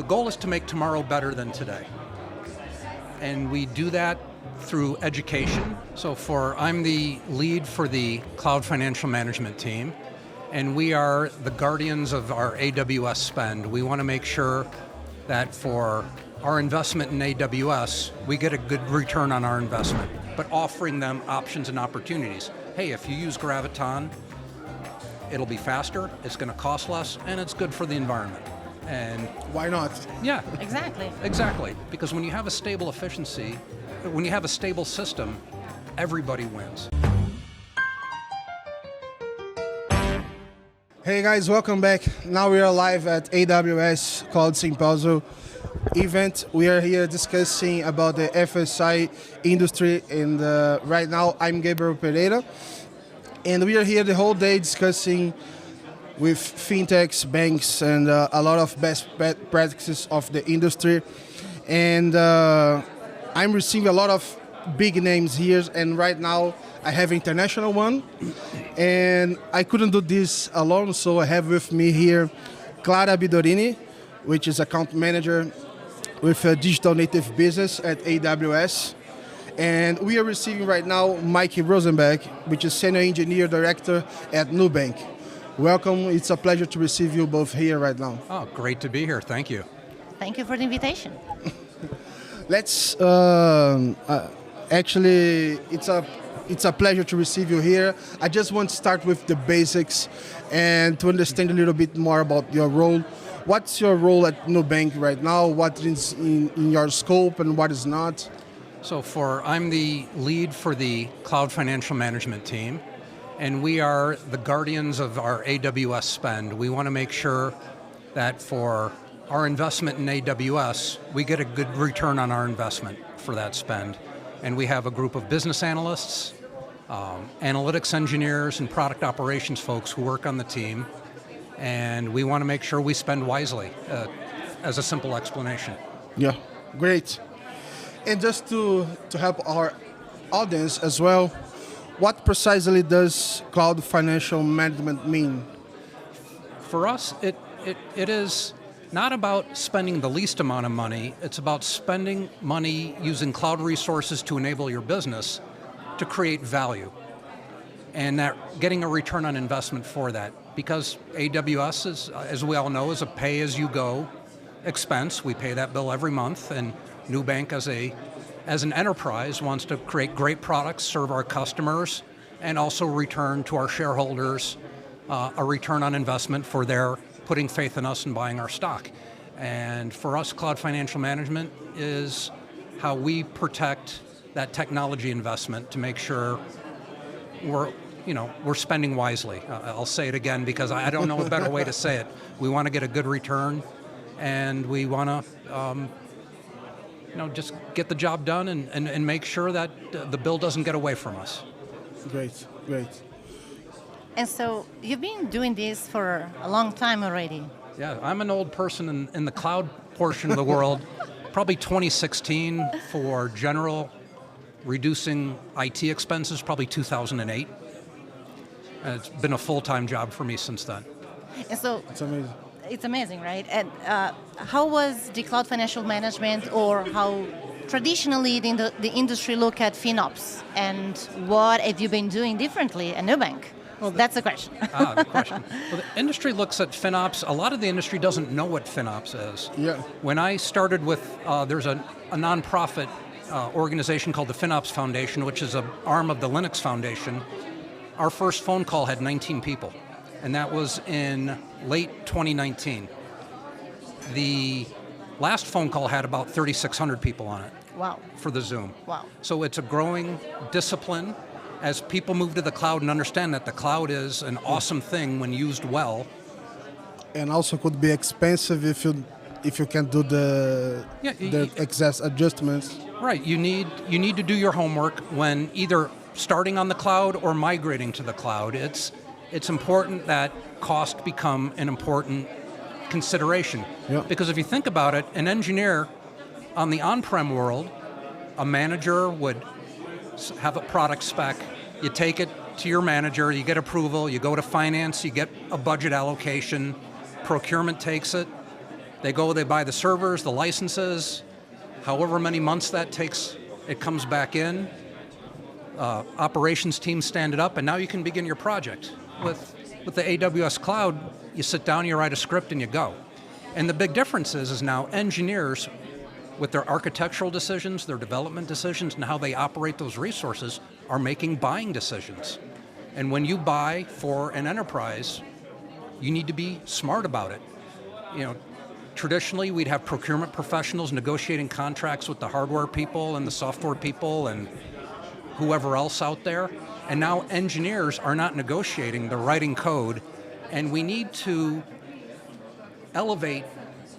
The goal is to make tomorrow better than today. And we do that through education. I'm the lead for the Cloud Financial Management team, and we are the guardians of our AWS spend. We want to make sure that for our investment in AWS, we get a good return on our investment, but offering them options and opportunities. Hey, if you use Graviton, it'll be faster, it's going to cost less, and it's good for the environment. And why not? yeah, Exactly. because when you have a stable efficiency, when you have a stable system, everybody wins. Hey guys, welcome back. Now we are live at AWS Cloud Symposium event. We are here discussing about the FSI industry, and right now I'm Gabriel Pereira, and we are here the whole day discussing with fintechs, banks, and a lot of best practices of the industry. And I'm receiving a lot of big names here, and right now I have international one, and I couldn't do this alone, so I have with me here Clara Bidorini, which is account manager with a digital native business at AWS. And we are receiving right now Mikey Rosenberg, which is senior engineer director at Nubank. Welcome, it's a pleasure to receive you both here right now. Oh, great to be here, thank you. Thank you for the invitation. Let's actually, it's a pleasure to receive you here. I just want to start with the basics and to understand a little bit more about your role. What's your role at Nubank right now? What is in your scope and what is not? I'm the lead for the Cloud Financial Management team, and we are the guardians of our AWS spend. We want to make sure that for our investment in AWS, we get a good return on our investment for that spend. And we have a group of business analysts, analytics engineers, and product operations folks who work on the team. And we want to make sure we spend wisely, as a simple explanation. Yeah, great. And just to help our audience as well, what precisely does cloud financial management mean? For us, it is not about spending the least amount of money, it's about spending money using cloud resources to enable your business to create value. And that getting a return on investment for that. Because AWS, is, as we all know, is a pay-as-you-go expense. We pay that bill every month, and Nubank as an enterprise wants to create great products, serve our customers, and also return to our shareholders a return on investment for their putting faith in us and buying our stock. And for us, cloud financial management is how we protect that technology investment to make sure we're spending wisely. I'll say it again because I don't know a better way to say it. We want to get a good return, and we want to just get the job done and make sure that the bill doesn't get away from us. Great. And so you've been doing this for a long time already. Yeah, I'm an old person in the cloud portion of the world. Probably 2016 for general reducing IT expenses, probably 2008. And it's been a full-time job for me since then. And so It's amazing. it's amazing, right? And how was the cloud financial management, or how traditionally the industry look at FinOps, and what have you been doing differently at Nubank? Well, that's the question. The question. Well, the industry looks at FinOps. A lot of the industry doesn't know what FinOps is. Yeah. When I started with, there's a nonprofit organization called the FinOps Foundation, which is an arm of the Linux Foundation. Our first phone call had 19 people, and that was in late 2019. The last phone call had about 3,600 people on it. Wow. For the Zoom. Wow. So it's a growing discipline as people move to the cloud and understand that the cloud is an awesome thing when used well. And also could be expensive if you can do the excess adjustments. Right. You need to do your homework when either starting on the cloud or migrating to the cloud. It's important that cost become an important consideration. Yeah. Because if you think about it, an engineer on the on-prem world, a manager would have a product spec, you take it to your manager, you get approval, you go to finance, you get a budget allocation, procurement takes it, They go, they buy the servers, the licenses, however many months that takes, it comes back in. Operations teams stand it up, and now you can begin your project. With the AWS Cloud, you sit down, you write a script, and you go. And the big difference is now engineers, with their architectural decisions, their development decisions, and how they operate those resources, are making buying decisions. And when you buy for an enterprise, you need to be smart about it. You know, traditionally, we'd have procurement professionals negotiating contracts with the hardware people and the software people and whoever else out there. And now engineers are not negotiating, they're writing code. And we need to elevate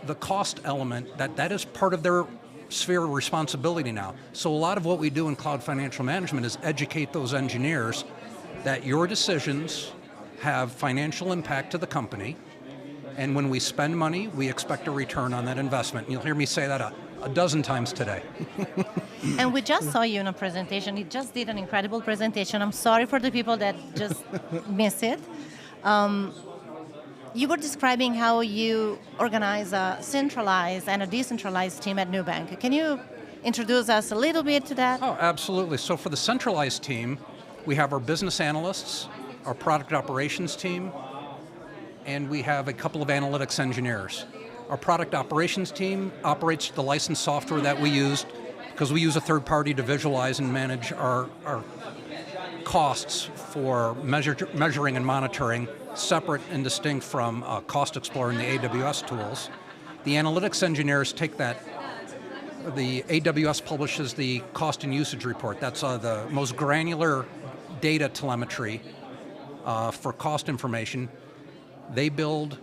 the cost element, that is part of their sphere of responsibility now. So a lot of what we do in cloud financial management is educate those engineers that your decisions have financial impact to the company, and when we spend money, we expect a return on that investment. And you'll hear me say that a dozen times today. And we just saw you in a presentation. You just did an incredible presentation. I'm sorry for the people that just missed it. You were describing how you organize a centralized and a decentralized team at Nubank. Can you introduce us a little bit to that? Oh, absolutely. So for the centralized team, we have our business analysts, our product operations team, and we have a couple of analytics engineers. Our product operations team operates the licensed software that we used because we use a third party to visualize and manage our costs for measuring and monitoring, separate and distinct from Cost Explorer and the AWS tools. The analytics engineers take that. The AWS publishes the cost and usage report. That's the most granular data telemetry for cost information. They build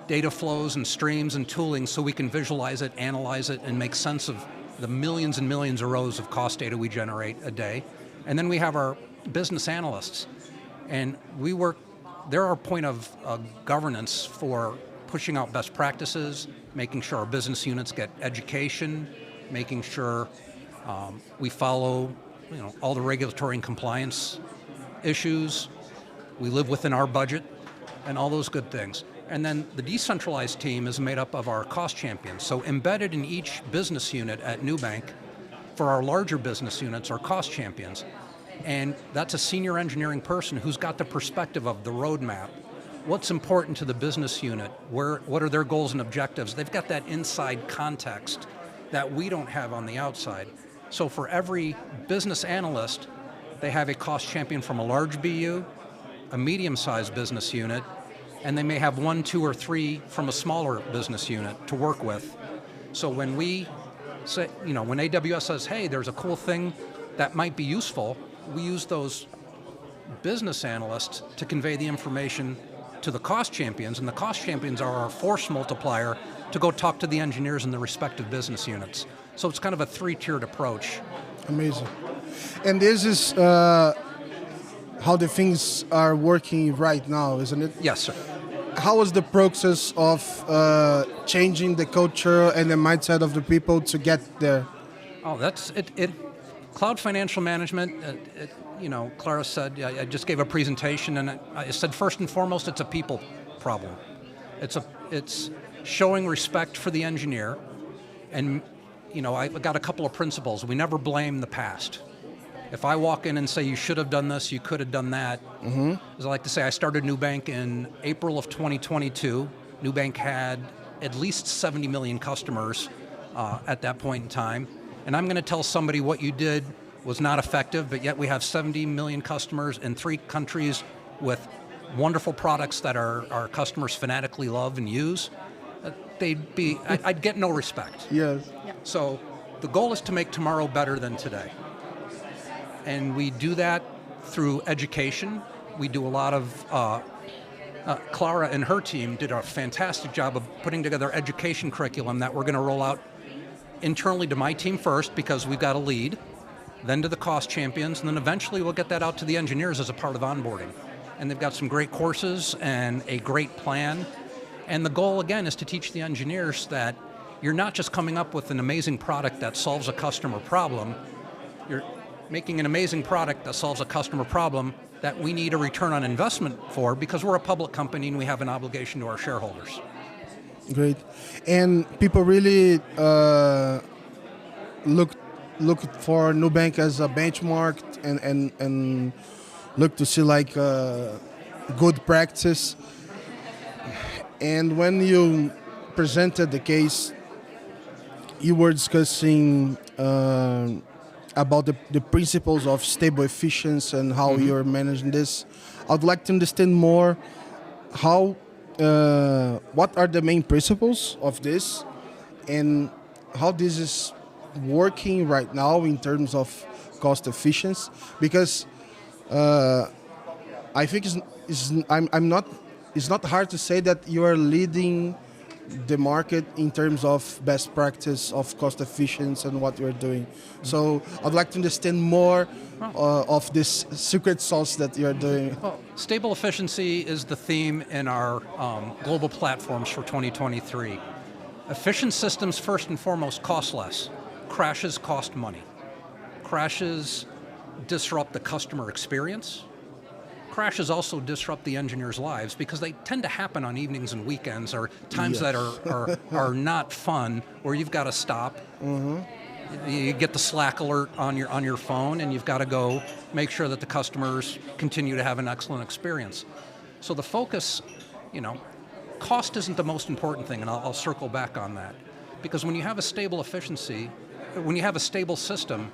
data flows and streams and tooling so we can visualize it, analyze it, and make sense of the millions and millions of rows of cost data we generate a day. And then we have our business analysts. And they're our point of governance for pushing out best practices, making sure our business units get education, making sure we follow all the regulatory and compliance issues. We live within our budget and all those good things. And then the decentralized team is made up of our cost champions. So embedded in each business unit at Nubank, for our larger business units, are cost champions. And that's a senior engineering person who's got the perspective of the roadmap. What's important to the business unit? What are their goals and objectives? They've got that inside context that we don't have on the outside. So for every business analyst, they have a cost champion from a large BU, a medium-sized business unit, and they may have 1, 2, or 3 from a smaller business unit to work with. So when we say, when AWS says, hey, there's a cool thing that might be useful, we use those business analysts to convey the information to the cost champions, and the cost champions are our force multiplier to go talk to the engineers in the respective business units. So it's kind of a 3-tiered approach. Amazing. And this is how the things are working right now, isn't it? Yes, sir. How was the process of changing the culture and the mindset of the people to get there? Oh, that's it. Cloud financial management, Clara said, I just gave a presentation and I said first and foremost it's a people problem. It's showing respect for the engineer, and I got a couple of principles. We never blame the past. If I walk in and say you should have done this, you could have done that. As I like to say, I started Nubank in April of 2022. Nubank had at least 70 million customers at that point in time. And I'm going to tell somebody what you did was not effective, but yet we have 70 million customers in 3 countries with wonderful products that our customers fanatically love and use. I'd get no respect. Yes. Yeah. So the goal is to make tomorrow better than today. And we do that through education. We do a lot of, Clara and her team did a fantastic job of putting together education curriculum that we're going to roll out internally to my team first because we've got a lead, then to the cost champions, and then eventually we'll get that out to the engineers as a part of onboarding. And they've got some great courses and a great plan. And the goal, again, is to teach the engineers that you're not just coming up with an amazing product that solves a customer problem, you're making an amazing product that solves a customer problem that we need a return on investment for because we're a public company and we have an obligation to our shareholders. Great. And people really look look for Nubank as a benchmark and look to see like good practice. And when you presented the case, you were discussing about the principles of stable efficiency and how you're managing this. I'd like to understand more how what are the main principles of this and how this is working right now in terms of cost efficiency, because I think I'm not, it's not hard to say that you are leading the market in terms of best practice of cost efficiency and what you're doing. So I'd like to understand more of this secret sauce that you're doing. Well, stable efficiency is the theme in our global platforms for 2023. Efficient systems, first and foremost, cost less. Crashes cost money. Crashes disrupt the customer experience. Crashes also disrupt the engineers' lives because they tend to happen on evenings and weekends or times that are not fun, where you've got to stop. You get the Slack alert on your phone, and you've got to go make sure that the customers continue to have an excellent experience. So the focus, cost isn't the most important thing, and I'll circle back on that. Because when you have a stable efficiency, when you have a stable system,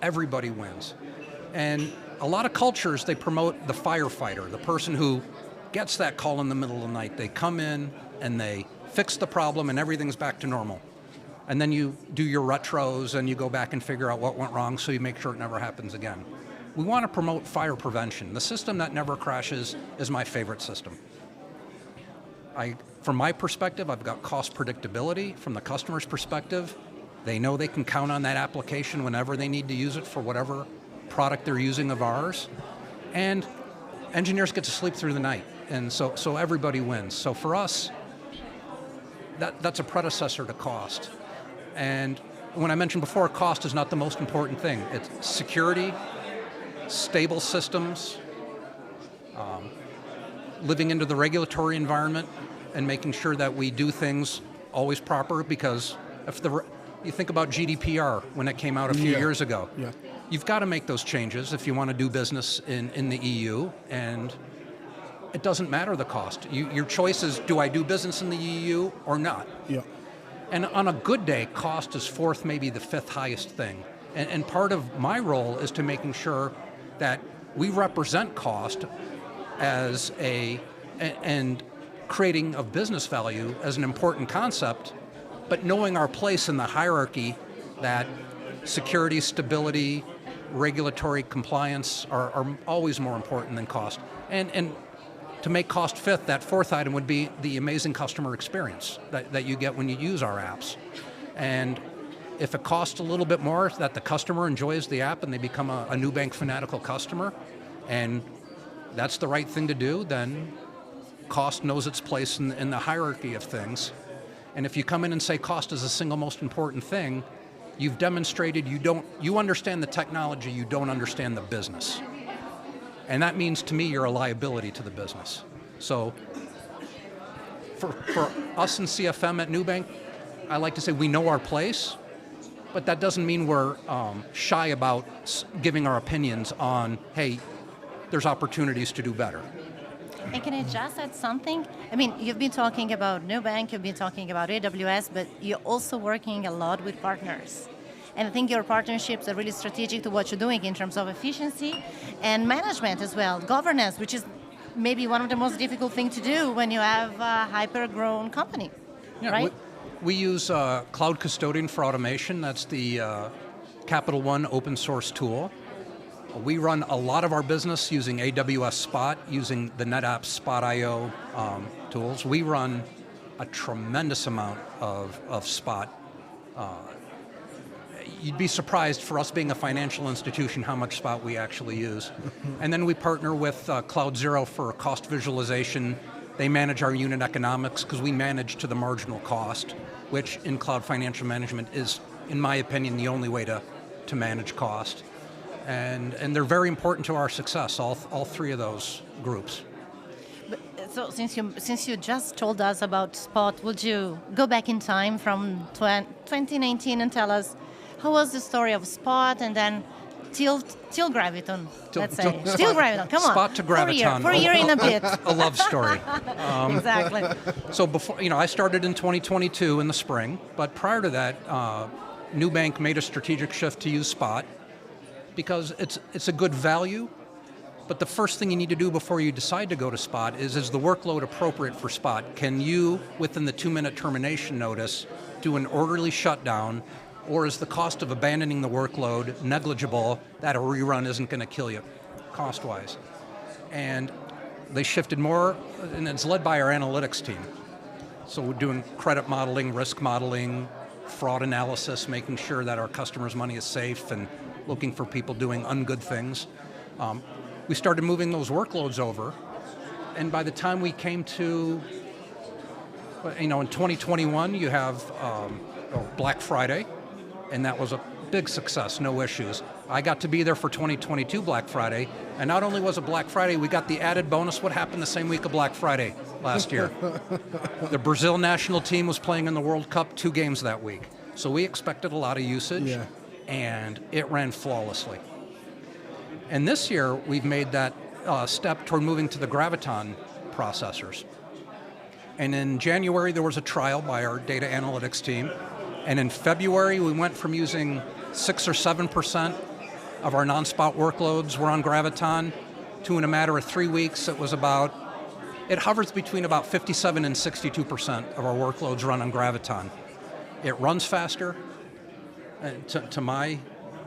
everybody wins. And a lot of cultures, they promote the firefighter, the person who gets that call in the middle of the night. They come in and they fix the problem and everything's back to normal. And then you do your retros and you go back and figure out what went wrong so you make sure it never happens again. We want to promote fire prevention. The system that never crashes is my favorite system. From my perspective, I've got cost predictability. From the customer's perspective, they know they can count on that application whenever they need to use it for whatever product they're using of ours. And engineers get to sleep through the night. And so everybody wins. So for us, that's a predecessor to cost. And when I mentioned before, cost is not the most important thing. It's security, stable systems, living into the regulatory environment, and making sure that we do things always proper. Because if you think about GDPR when it came out a few years ago, you've got to make those changes if you want to do business in the EU, and it doesn't matter the cost. Your choice is, do I do business in the EU or not? Yeah. And on a good day, cost is fourth, maybe the fifth highest thing. And part of my role is to making sure that we represent cost as and creating of business value as an important concept, but knowing our place in the hierarchy, that security, stability, regulatory compliance are always more important than cost. And to make cost fifth, that fourth item would be the amazing customer experience that you get when you use our apps. And if it costs a little bit more, that the customer enjoys the app and they become a Nubank fanatical customer, and that's the right thing to do, then cost knows its place in the hierarchy of things. And if you come in and say cost is the single most important thing, you've demonstrated you understand the technology, you don't understand the business. And that means to me you're a liability to the business. So for us in CFM at Nubank, I like to say we know our place, but that doesn't mean we're shy about giving our opinions on, hey, there's opportunities to do better. And can I just add something? I mean, you've been talking about Nubank, you've been talking about AWS, but you're also working a lot with partners. And I think your partnerships are really strategic to what you're doing in terms of efficiency and management as well, governance, which is maybe one of the most difficult things to do when you have a hyper-grown company, right? We use Cloud Custodian for automation. That's the Capital One open source tool. We run a lot of our business using AWS Spot, using the NetApp Spot.io tools. We run a tremendous amount of Spot. You'd be surprised, for us being a financial institution, how much Spot we actually use. And then we partner with CloudZero for cost visualization. They manage our unit economics because we manage to the marginal cost, which in cloud financial management is, in my opinion, the only way to manage cost. And they're very important to our success, all three of those groups. But So since you just told us about Spot, would you go back in time from 2019 and tell us how was the story of Spot and then till Graviton, let's say. Till Graviton, come on. Spot to Graviton. For a year and a bit. A love story. Exactly. So before, I started in 2022 in the spring, but prior to that, Nubank made a strategic shift to use Spot because it's a good value. But the first thing you need to do before you decide to go to Spot is the workload appropriate for Spot? Can you, within the 2-minute termination notice, do an orderly shutdown, or is the cost of abandoning the workload negligible that a rerun isn't going to kill you, cost-wise? And they shifted more, and it's led by our analytics team. So we're doing credit modeling, risk modeling, fraud analysis, making sure that our customers' money is safe and looking for people doing ungood things. We started moving those workloads over, and by the time we came to, in 2021, you have Black Friday, and that was a big success, no issues. I got to be there for 2022 Black Friday, and not only was it Black Friday, we got the added bonus. What happened the same week of Black Friday last year? The Brazil national team was playing in the World Cup 2 games that week. So we expected a lot of usage, and it ran flawlessly. And this year, we've made that step toward moving to the Graviton processors. And in January, there was a trial by our data analytics team. And in February, we went from using 6 or 7% of our non-Spot workloads were on Graviton to, in a matter of 3 weeks, it hovers between about 57 and 62% of our workloads run on Graviton. It runs faster.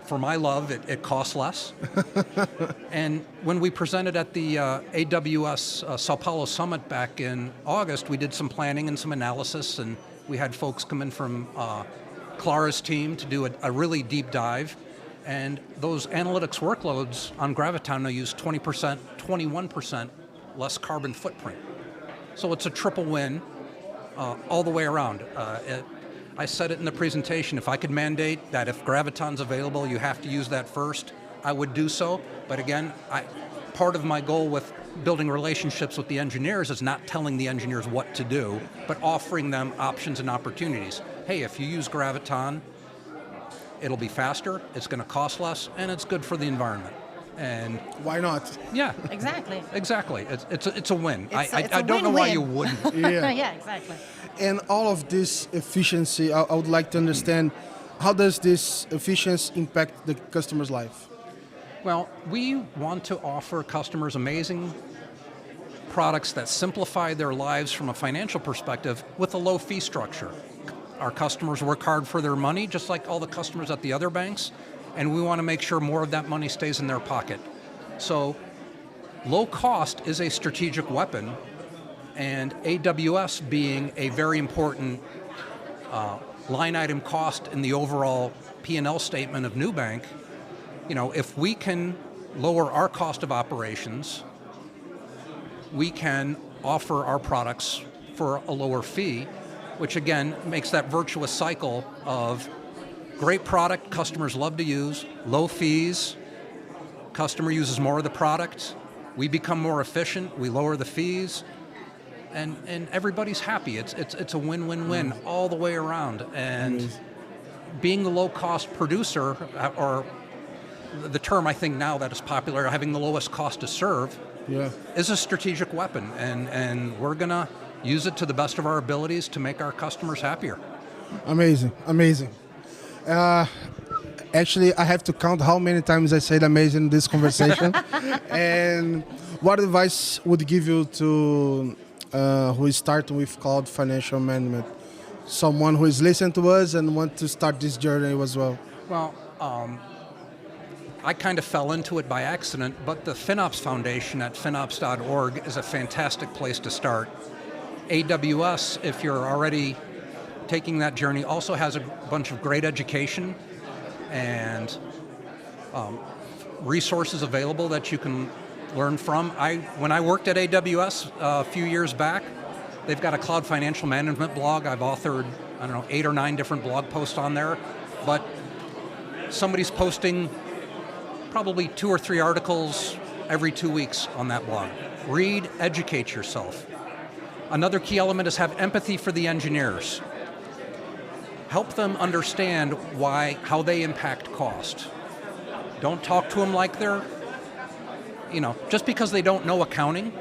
For my love, it costs less. And when we presented at the AWS Sao Paulo Summit back in August, we did some planning and some analysis, and we had folks come in from Clara's team to do a really deep dive. And those analytics workloads on Graviton now use 20%, 21% less carbon footprint. So it's a triple win all the way around. I said it in the presentation, if I could mandate that if Graviton's available, you have to use that first, I would do so. But again, part of my goal with building relationships with the engineers is not telling the engineers what to do, but offering them options and opportunities. Hey, if you use Graviton, it'll be faster, it's going to cost less, and it's good for the environment. And why not? Yeah. Exactly. Exactly. It's a win. It's I don't know why you wouldn't. Yeah, exactly. And all of this efficiency, I would like to understand, how does this efficiency impact the customer's life? Well, we want to offer customers amazing products that simplify their lives from a financial perspective with a low fee structure. Our customers work hard for their money, just like all the customers at the other banks, and we want to make sure more of that money stays in their pocket. So low cost is a strategic weapon, and AWS being a very important line item cost in the overall P&L statement of Nubank, if we can lower our cost of operations, we can offer our products for a lower fee, which again makes that virtuous cycle of great product, customers love to use, low fees, customer uses more of the product, we become more efficient, we lower the fees, and everybody's happy. It's a win-win-win all the way around. And being the low-cost producer, or the term I think now that is popular, having the lowest cost to serve, is a strategic weapon, and we're going to use it to the best of our abilities to make our customers happier. Amazing. Actually, I have to count how many times I said amazing in this conversation. And what advice would you give you to who is starting with cloud financial management? Someone who is listening to us and want to start this journey as well. Well, I kind of fell into it by accident, but the FinOps Foundation at finops.org is a fantastic place to start. AWS, if you're already taking that journey, also has a bunch of great education and resources available that you can learn from. When I worked at AWS a few years back, they've got a cloud financial management blog. I've authored, 8 or 9 different blog posts on there, but somebody's posting probably 2 or 3 articles every 2 weeks on that blog. Read, educate yourself. Another key element is have empathy for the engineers. Help them understand how they impact cost. Don't talk to them like they're, just because they don't know accounting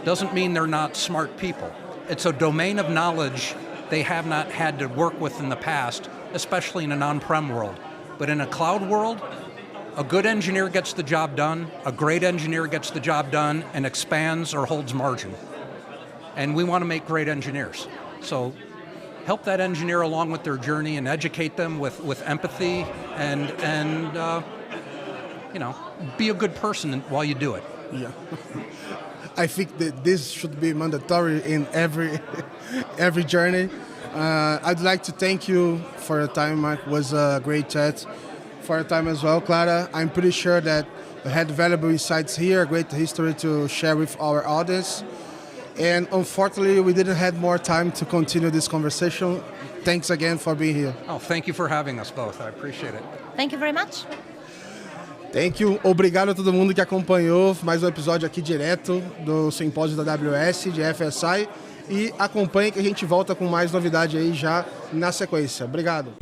doesn't mean they're not smart people. It's a domain of knowledge they have not had to work with in the past, especially in an on-prem world. But in a cloud world, a good engineer gets the job done, a great engineer gets the job done and expands or holds margin. And we want to make great engineers. So help that engineer along with their journey and educate them with empathy and be a good person while you do it. Yeah. I think that this should be mandatory in every journey. I'd like to thank you for your time, Mark. It was a great chat. For your time as well, Clara. I'm pretty sure that we had valuable insights here, great history to share with our audience. And unfortunately, we didn't have more time to continue this conversation. Thanks again for being here. Oh, thank you for having us both. I appreciate it. Thank you very much. Thank you. Obrigado a todo mundo que acompanhou mais um episódio aqui direto do Simpósio da AWS, de FSI. E acompanhe que a gente volta com mais novidade aí já na sequência. Obrigado.